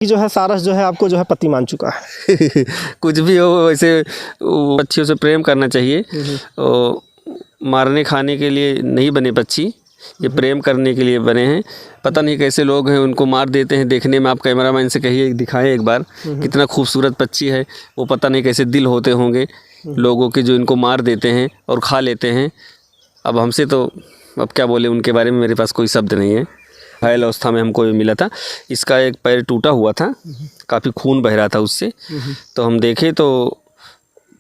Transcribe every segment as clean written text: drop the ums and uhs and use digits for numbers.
कि जो है सारस जो है आपको जो है पति मान चुका है। कुछ भी हो, वैसे पक्षियों से प्रेम करना चाहिए। और मारने खाने के लिए नहीं बने पक्षी, ये प्रेम करने के लिए बने हैं। पता नहीं कैसे लोग हैं, उनको मार देते हैं। देखने में आप कैमरामैन से कहिए, दिखाएं एक बार कितना खूबसूरत पक्षी है वो। पता नहीं कैसे दिल होते होंगे लोगों के जो इनको मार देते हैं और खा लेते हैं। अब हमसे तो अब क्या बोले उनके बारे में, मेरे पास कोई शब्द नहीं है। घायल अवस्था में हमको मिला था। इसका एक पैर टूटा हुआ था, काफ़ी खून बह रहा था उससे। तो हम देखे तो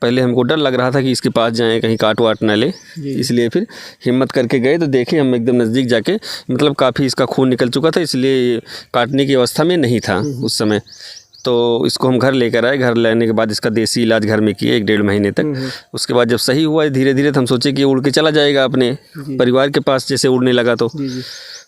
पहले हमको डर लग रहा था कि इसके पास जाएं, कहीं काट वाट ना ले, इसलिए फिर हिम्मत करके गए तो देखे हम एकदम नज़दीक जाके, मतलब काफ़ी इसका खून निकल चुका था, इसलिए काटने की अवस्था में नहीं था उस समय। तो इसको हम घर लेकर आए। घर लाने के बाद इसका देसी इलाज घर में किए 1-1.5 महीने तक। उसके बाद जब सही हुआ धीरे धीरे, तो हम सोचे कि ये उड़ के चला जाएगा अपने परिवार के पास, जैसे उड़ने लगा तो।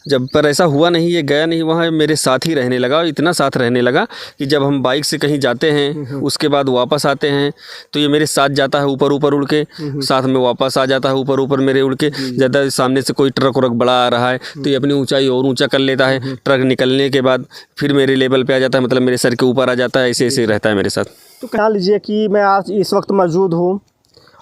जब पर ऐसा हुआ नहीं, ये गया नहीं वहाँ, मेरे साथ ही रहने लगा। इतना साथ रहने लगा कि जब हम बाइक से कहीं जाते हैं उसके बाद वापस आते हैं तो ये मेरे साथ जाता है, ऊपर ऊपर उड़ के साथ में वापस आ जाता है, ऊपर ऊपर मेरे उड़ के। ज़्यादा सामने से कोई ट्रक व्रक बड़ा आ रहा है तो ये अपनी ऊंचाई और ऊंचा कर लेता है। ट्रक निकलने के बाद फिर मेरे लेवल पे आ जाता है, मतलब मेरे सर के ऊपर आ जाता है। ऐसे ऐसे रहता है मेरे साथ। तो कह लीजिए कि मैं आज इस वक्त मौजूद हूँ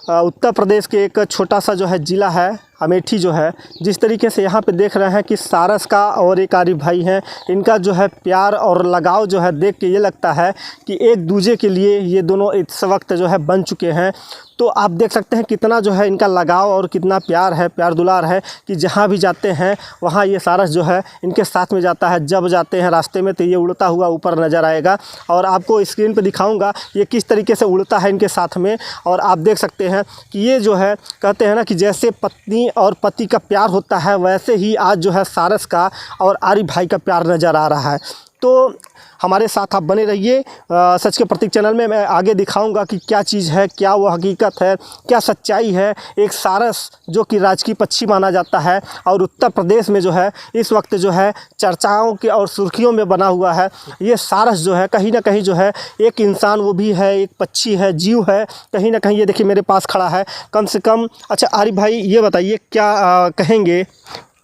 उत्तर प्रदेश के एक छोटा सा जो है ज़िला है अमेठी जो है। जिस तरीके से यहाँ पे देख रहे हैं कि सारस का और एक आरिफ भाई हैं, इनका जो है प्यार और लगाव जो है देख के ये लगता है कि एक दूजे के लिए ये दोनों इस वक्त जो है बन चुके हैं। तो आप देख सकते हैं कितना जो है इनका लगाव और कितना प्यार है, प्यार दुलार है कि जहाँ भी जाते हैं वहाँ ये सारस जो है इनके साथ में जाता है। जब जाते हैं रास्ते में तो ये उड़ता हुआ ऊपर नज़र आएगा और आपको स्क्रीन पे दिखाऊंगा ये किस तरीके से उड़ता है इनके साथ में। और आप देख सकते हैं कि ये जो है कहते हैं ना कि जैसे पत्नी और पति का प्यार होता है, वैसे ही आज जो है सारस का और आरिफ भाई का प्यार नज़र आ रहा है। तो हमारे साथ आप बने रहिए। सच के प्रतीक चैनल में मैं आगे दिखाऊंगा कि क्या चीज़ है, क्या वो हकीकत है, क्या सच्चाई है। एक सारस जो कि राजकीय पक्षी माना जाता है और उत्तर प्रदेश में जो है इस वक्त जो है चर्चाओं के और सुर्खियों में बना हुआ है। ये सारस जो है कहीं ना कहीं जो है एक इंसान वो भी है, एक पक्षी है, जीव है कहीं ना कहीं। ये देखिए मेरे पास खड़ा है कम से कम। अच्छा आरिफ भाई ये बताइए क्या कहेंगे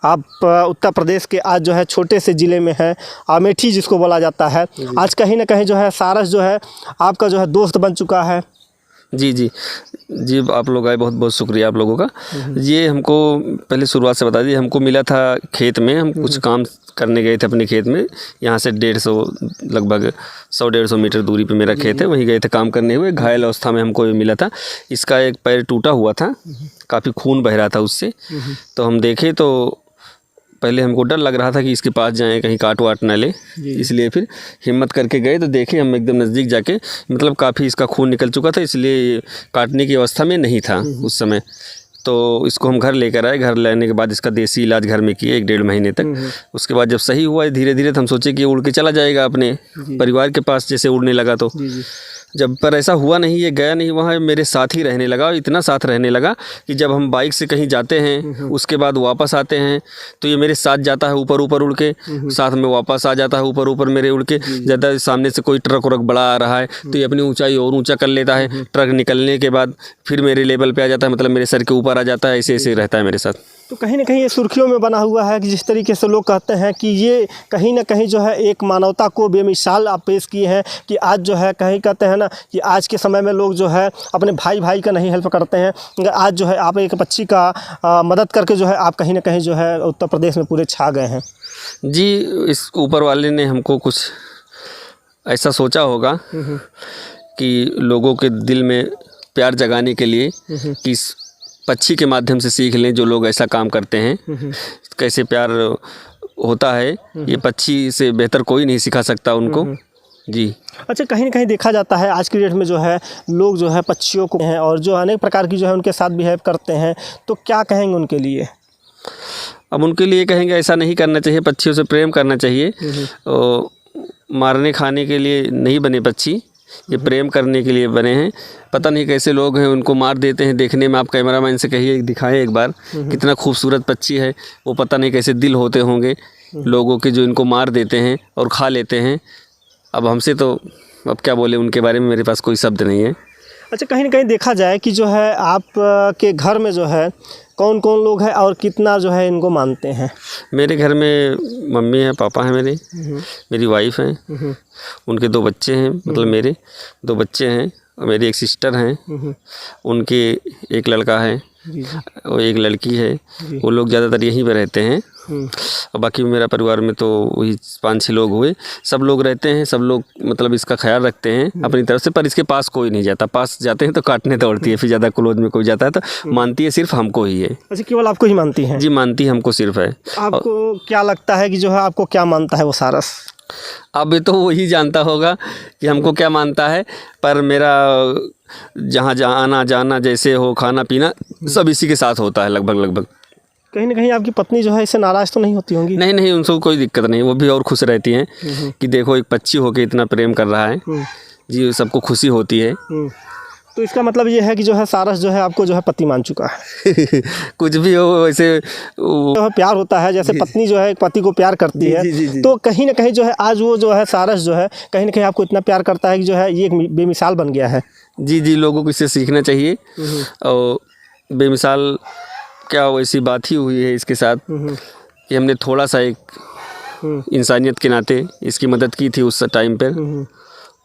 आप उत्तर प्रदेश के आज जो है छोटे से ज़िले में है अमेठी जिसको बोला जाता है। आज कहीं ना कहीं जो है सारस जो है आपका जो है दोस्त बन चुका है। जी जी जी, आप लोग आए, बहुत बहुत शुक्रिया आप लोगों का। ये हमको पहले शुरुआत से बता दिए, हमको मिला था खेत में। हम कुछ काम करने गए थे अपने खेत में। यहाँ से 150 लगभग 100-150 मीटर दूरी पे मेरा खेत है, वहीं गए थे काम करने हुए। घायल अवस्था में हमको मिला था। इसका एक पैर टूटा हुआ था, काफ़ी खून बह रहा था उससे। तो हम देखे तो पहले हमको डर लग रहा था कि इसके पास जाएं, कहीं काट वाट ना ले, इसलिए फिर हिम्मत करके गए तो देखे हम एकदम नज़दीक जाके, मतलब काफ़ी इसका खून निकल चुका था, इसलिए काटने की अवस्था में नहीं था उस समय। तो इसको हम घर लेकर आए। घर लाने के बाद इसका देसी इलाज घर में किए 1-1.5 महीने तक। उसके बाद जब सही हुआ धीरे धीरे, तो हम सोचे कि ये उड़ के चला जाएगा अपने परिवार के पास, जैसे उड़ने लगा तो। जब पर ऐसा हुआ नहीं, ये गया नहीं वहाँ, मेरे साथ ही रहने लगा। इतना साथ रहने लगा कि जब हम बाइक से कहीं जाते हैं उसके बाद वापस आते हैं तो ये मेरे साथ जाता है, ऊपर ऊपर उड़ के साथ में वापस आ जाता है, ऊपर ऊपर मेरे उड़ के। ज़्यादा सामने से कोई ट्रक व्रक बड़ा आ रहा है तो ये अपनी ऊंचाई और ऊंचा कर लेता है। ट्रक निकलने के बाद फिर मेरे लेवल पे आ जाता है, मतलब मेरे सर के ऊपर आ जाता है। ऐसे ऐसे रहता है मेरे साथ। तो कहीं ना कहीं ये सुर्खियों में बना हुआ है कि जिस तरीके से लोग कहते हैं कि ये कहीं ना कहीं जो है एक मानवता को बेमिसाल आप पेश किए हैं कि आज जो है कहीं कहते हैं ना कि आज के समय में लोग जो है अपने भाई भाई का नहीं हेल्प करते हैं। आज जो है आप एक पक्षी का मदद करके जो है आप कहीं ना कहीं जो है उत्तर प्रदेश में पूरे छा गए हैं। जी, इस ऊपर वाले ने हमको कुछ ऐसा सोचा होगा कि लोगों के दिल में प्यार जगाने के लिए कि इस पक्षी के माध्यम से सीख लें, जो लोग ऐसा काम करते हैं कैसे प्यार होता है। ये पक्षी से बेहतर कोई नहीं सिखा सकता उनको। जी। अच्छा कहीं ना कहीं देखा जाता है आज की डेट में जो है लोग जो है पक्षियों को हैं और जो अनेक प्रकार की जो है उनके साथ बिहेव करते हैं, तो क्या कहेंगे उनके लिए? अब उनके लिए कहेंगे ऐसा नहीं करना चाहिए, पक्षियों से प्रेम करना चाहिए। और मारने खाने के लिए नहीं बने पक्षी, ये प्रेम करने के लिए बने हैं। पता नहीं कैसे लोग हैं, उनको मार देते हैं। देखने में आप कैमरामैन से कहिए, दिखाएं एक बार कितना खूबसूरत पक्षी है वो। पता नहीं कैसे दिल होते होंगे लोगों के जो इनको मार देते हैं और खा लेते हैं। अब हमसे तो अब क्या बोले उनके बारे में, मेरे पास कोई शब्द नहीं है। अच्छा, कहीं ना कहीं देखा जाए कि जो है आप के घर में जो है कौन कौन लोग हैं और कितना जो है इनको मानते हैं? मेरे घर में मम्मी है, पापा हैं मेरे, मेरी वाइफ हैं, उनके 2 बच्चे हैं, मतलब मेरे 2 बच्चे हैं और मेरी एक सिस्टर हैं, उनके एक लड़का है और एक लड़की है। वो लोग ज़्यादातर यहीं पे रहते हैं और बाकी मेरा परिवार में तो वही 5-6 लोग हुए। सब लोग रहते हैं, सब लोग मतलब इसका ख्याल रखते हैं अपनी तरफ से, पर इसके पास कोई नहीं जाता। पास जाते हैं तो काटने दौड़ती है, फिर ज़्यादा क्लोज में कोई जाता है तो मानती है सिर्फ हमको ही है। अच्छा, केवल आपको ही मानती हैं? जी, मानती हमको सिर्फ है। आपको क्या लगता है कि जो है आपको क्या मानता है वो सारस? अब तो वही जानता होगा कि हमको क्या मानता है, पर मेरा जहाँ जहाँ आना जाना जैसे हो, खाना पीना सब इसी के साथ होता है लगभग। कहीं ना कहीं आपकी पत्नी जो है इससे नाराज़ तो नहीं होती होंगी? नहीं, उनको कोई दिक्कत नहीं, वो भी और खुश रहती हैं कि देखो एक पक्षी होके इतना प्रेम कर रहा है। जी, सबको खुशी होती है। तो इसका मतलब ये है कि जो है सारस जो है आपको जो है पति मान चुका है। कुछ भी हो वैसे जो है प्यार होता है, जैसे पत्नी जो है एक पति को प्यार करती है, जी। तो कहीं ना कहीं जो है आज वो जो है सारस जो है कहीं ना कहीं आपको इतना प्यार करता है कि जो है ये एक बेमिसाल बन गया है। जी, लोगों को इससे सीखना चाहिए। और बेमिसाल क्या वैसी बात ही हुई है इसके साथ कि हमने थोड़ा सा एक इंसानियत के नाते इसकी मदद की थी उस टाइम पर,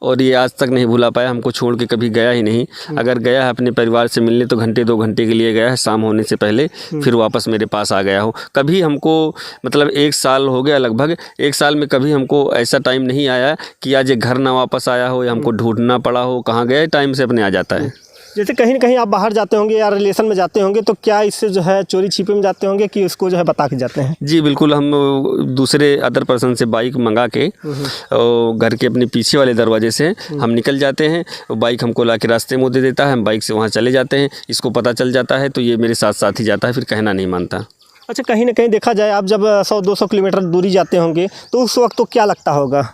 और ये आज तक नहीं भुला पाया। हमको छोड़ के कभी गया ही नहीं। अगर गया है अपने परिवार से मिलने तो 1-2 घंटे के लिए गया है, शाम होने से पहले, फिर वापस मेरे पास आ गया हो। कभी हमको मतलब 1 साल हो गया, लगभग 1 साल में कभी हमको ऐसा टाइम नहीं आया कि आज ये घर ना वापस आया हो या हमको ढूंढना पड़ा हो। कहाँ गए, टाइम से अपने आ जाता है। जैसे कहीं ना कहीं आप बाहर जाते होंगे या रिलेशन में जाते होंगे तो क्या इससे जो है चोरी छिपे में जाते होंगे कि उसको जो है बता के जाते हैं? जी बिल्कुल, हम दूसरे अदर पर्सन से बाइक मंगा के और घर के अपने पीछे वाले दरवाजे से हम निकल जाते हैं। बाइक हमको ला के रास्ते में दे देता है, हम बाइक से वहाँ चले जाते हैं। इसको पता चल जाता है तो ये मेरे साथ साथ ही जाता है, फिर कहना नहीं मानता। अच्छा, कहीं ना कहीं देखा जाए आप जब 100-200 किलोमीटर दूरी जाते होंगे तो उस वक्त तो क्या लगता होगा?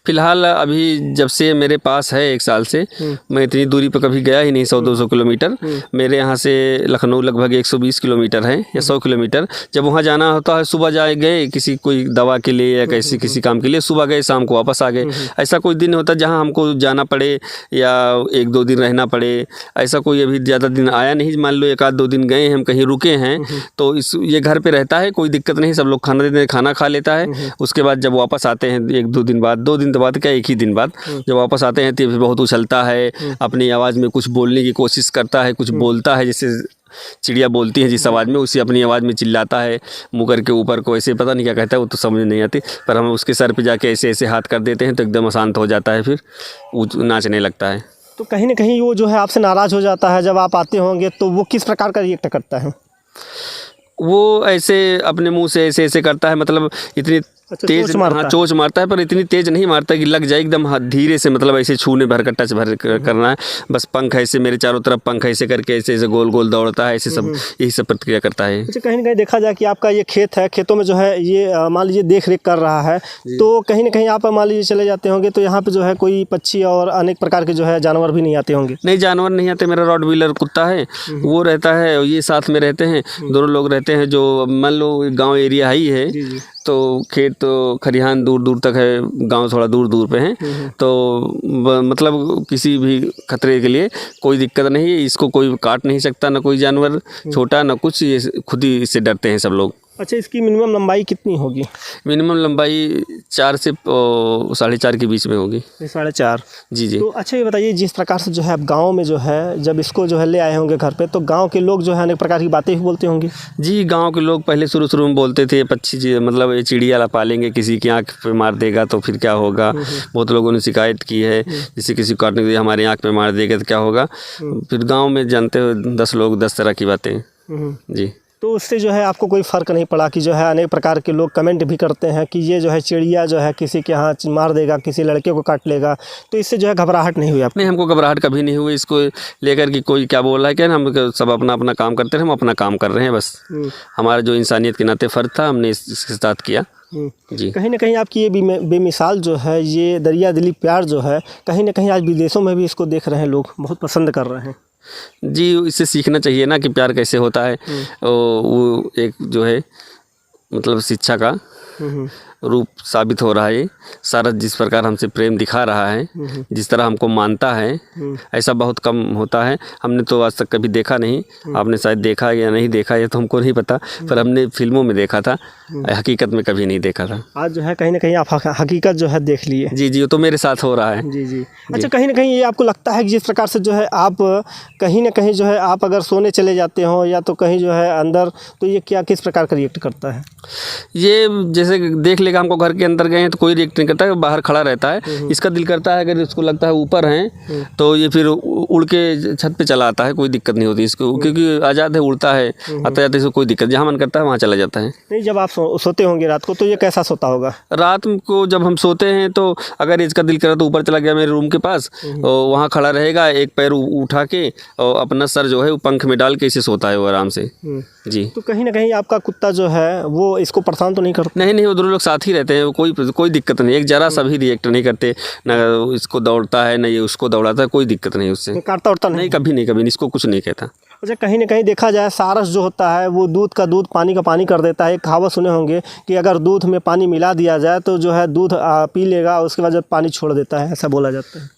फ़िलहाल अभी जब से मेरे पास है 1 साल से, मैं इतनी दूरी पर कभी गया ही नहीं। 100-200 किलोमीटर मेरे यहाँ से लखनऊ लगभग 120 किलोमीटर है या 100 किलोमीटर। जब वहाँ जाना होता है, सुबह गए किसी कोई दवा के लिए या किसी काम के लिए, सुबह गए शाम को वापस आ गए। ऐसा कोई दिन होता जहाँ हमको जाना पड़े या 1-2 दिन रहना पड़े, ऐसा कोई अभी ज़्यादा दिन आया नहीं। मान लो 1-2 दिन गए हैं, हम कहीं रुके हैं तो ये घर पे रहता है, कोई दिक्कत नहीं। सब लोग खाना देते हैं, खाना खा लेता है। उसके बाद जब वापस आते हैं 1-2 दिन बाद, 2 दिन तो बाद क्या, 1 ही दिन बाद जब वापस आते हैं तो फिर बहुत उछलता है, अपनी आवाज़ में कुछ बोलने की कोशिश करता है, कुछ बोलता है जैसे चिड़िया बोलती है जिस आवाज़ में, उसी अपनी आवाज़ में चिल्लाता है। मुँह करके ऊपर को ऐसे, पता नहीं क्या कहता है, वो तो समझ नहीं आती। पर हम उसके सर पे जाके ऐसे ऐसे हाथ कर देते हैं तो एकदम अशांत हो जाता है, फिर वो नाचने लगता है। तो कहीं ना कहीं वो जो है आपसे नाराज़ हो जाता है जब आप आते होंगे, तो वो किस प्रकार का रिएक्ट करता है? वो ऐसे अपने मुंह से ऐसे ऐसे करता है, मतलब इतनी तेज चोंच मारता है, पर इतनी तेज नहीं मारता कि लग जाए। एकदम धीरे से, मतलब ऐसे छूने भर का टच भर करना है बस। पंख ऐसे मेरे चारों तरफ पंख ऐसे करके ऐसे ऐसे गोल गोल दौड़ता है, ऐसे सब यही सब प्रतिक्रिया करता है। अच्छा, कहीं ना कहीं देखा जाए कि आपका ये खेत है, खेतों में जो है ये मान लीजिए देख रेख कर रहा है, तो कहीं ना कहीं आप मान लीजिए चले जाते होंगे तो यहाँ पे जो है कोई पक्षी और अनेक प्रकार के जो है जानवर भी नहीं आते होंगे? नहीं, जानवर नहीं आते। मेरा रॉटवीलर कुत्ता है, वो रहता है, ये साथ में रहते हैं, दोनों लोग रहते हैं। जो मान लो गाँव एरिया ही है तो खेत तो खरिहान दूर दूर तक है, गांव थोड़ा दूर दूर पे हैं, तो मतलब किसी भी खतरे के लिए कोई दिक्कत नहीं है। इसको कोई काट नहीं सकता, ना कोई जानवर छोटा ना कुछ, ये खुद ही इससे डरते हैं सब लोग। अच्छा, इसकी मिनिमम लंबाई कितनी होगी? मिनिमम लंबाई 4 से 4.5 के बीच में होगी। 4.5? जी। तो अच्छा ये बताइए, जिस प्रकार से जो है आप गाँव में जो है जब इसको जो है ले आए होंगे घर पे, तो गाँव के लोग जो है अनेक प्रकार की बातें भी बोलते होंगे? जी, गाँव के लोग पहले शुरू में बोलते थे पक्षी, मतलब ये चिड़िया पालेंगे, किसी की आँख पे मार देगा तो फिर क्या होगा। बहुत लोगों ने शिकायत की है, जैसे किसी को काटने के लिए हमारे आँख पे मार देगा तो क्या होगा। फिर गाँव में जानते हो 10 लोग 10 तरह की बातें। जी, तो उससे जो है आपको कोई फ़र्क नहीं पड़ा कि जो है अनेक प्रकार के लोग कमेंट भी करते हैं कि ये जो है चिड़िया जो है किसी के यहाँ मार देगा, किसी लड़के को काट लेगा, तो इससे जो है घबराहट नहीं हुई आपको? नहीं, हमको घबराहट कभी नहीं हुई इसको लेकर कि कोई क्या बोल रहा है क्या। हम सब अपना अपना काम करते हैं, हम अपना काम कर रहे हैं बस। हमारा जो इंसानियत के नाते फ़र्ज था, हमने इसके साथ किया। जी, कहीं ना कहीं आपकी ये बेमिसाल जो है, ये दरिया दिली प्यार जो है, कहीं ना कहीं आज विदेशों में भी इसको देख रहे हैं, लोग बहुत पसंद कर रहे हैं। जी, इससे सीखना चाहिए ना कि प्यार कैसे होता है। वो एक जो है मतलब शिक्षा का रूप साबित हो रहा है ये। सारस जिस प्रकार हमसे प्रेम दिखा रहा है, जिस तरह हमको मानता है, ऐसा बहुत कम होता है। हमने तो आज तक कभी देखा नहीं, आपने शायद देखा या नहीं देखा ये तो हमको नहीं पता, पर हमने फिल्मों में देखा था, हकीकत में कभी नहीं देखा था। आज जो है कहीं ना कहीं आप हकीकत जो है देख लिए। जी जी, वो तो मेरे साथ हो रहा है। जी जी। अच्छा, कहीं ना कहीं ये आपको लगता है कि जिस प्रकार से जो है आप कहीं ना कहीं जो है आप अगर सोने चले जाते हो या तो कहीं जो है अंदर, तो ये क्या किस प्रकार का रिएक्ट करता है? ये जैसे देख लेगा हमको घर के अंदर गए हैं तो कोई रिएक्ट नहीं करता है, बाहर खड़ा रहता है। इसका दिल करता है, अगर इसको लगता है ऊपर हैं तो ये फिर उड़ के छत पे चला आता है, कोई दिक्कत नहीं होती इसको, क्योंकि आज़ाद है, उड़ता है, आता जाता है, इसको कोई दिक्कत, जहाँ मन करता है वहाँ चला जाता है। नहीं, जब आप सोते होंगे रात को तो ये कैसा सोता होगा? रात को जब हम सोते हैं तो अगर इसका दिल करा तो ऊपर चला गया मेरे रूम के पास, और वहाँ खड़ा रहेगा, एक पैर उठा के और अपना सर जो है वो पंख में डाल के इसे सोता है वो आराम से। जी। तो कहीं ना कहीं आपका कुत्ता जो है वो इसको परेशान तो नहीं करता? नहीं, वो दोनों लोग साथ ही रहते हैं, कोई दिक्कत नहीं, एक जरा सा भी रिएक्ट नहीं करते, ना इसको दौड़ता है, ना ये उसको दौड़ाता है, कोई दिक्कत नहीं उससे। काटता उड़ता नहीं, कभी नहीं, इसको कुछ नहीं कहता। अच्छा, कहीं ना कहीं देखा जाए सारस जो होता है वो दूध का दूध, पानी का पानी कर देता है। एक कहावत सुने होंगे कि अगर दूध में पानी मिला दिया जाए तो जो है दूध पी लेगा, उसके बाद जब पानी छोड़ देता है, ऐसा बोला जाता है।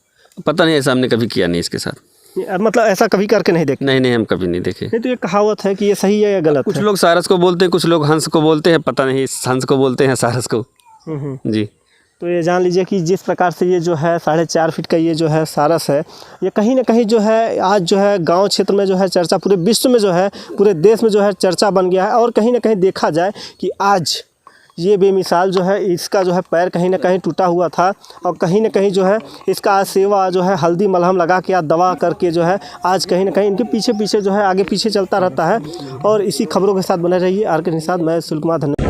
पता नहीं, ऐसा हमने कभी किया नहीं इसके साथ। मतलब ऐसा कभी करके नहीं देखा? नहीं, हम कभी नहीं देखे। नहीं, तो ये कहावत है कि ये सही है या गलत? कुछ लोग सारस को बोलते हैं, कुछ लोग हंस को बोलते हैं, पता नहीं हंस को बोलते हैं सारस को। जी। तो ये जान लीजिए कि जिस प्रकार से ये जो है 4.5 फीट का ये जो है सारस है, ये कहीं ना कहीं जो है आज जो है गांव क्षेत्र में जो है चर्चा, पूरे विश्व में जो है, पूरे देश में जो है चर्चा बन गया है। और कहीं ना कहीं देखा जाए कि आज ये बेमिसाल जो है, इसका जो है पैर कहीं ना कहीं टूटा हुआ था, और कहीं ना कहीं जो है इसका आज सेवा जो है हल्दी मलहम लगा के, दवा करके जो है आज कहीं ना कहीं इनके पीछे जो है आगे पीछे चलता रहता है। और इसी खबरों के साथ बने रहिए आर के साथ। मैं सुनील कुमार, धन्यवाद।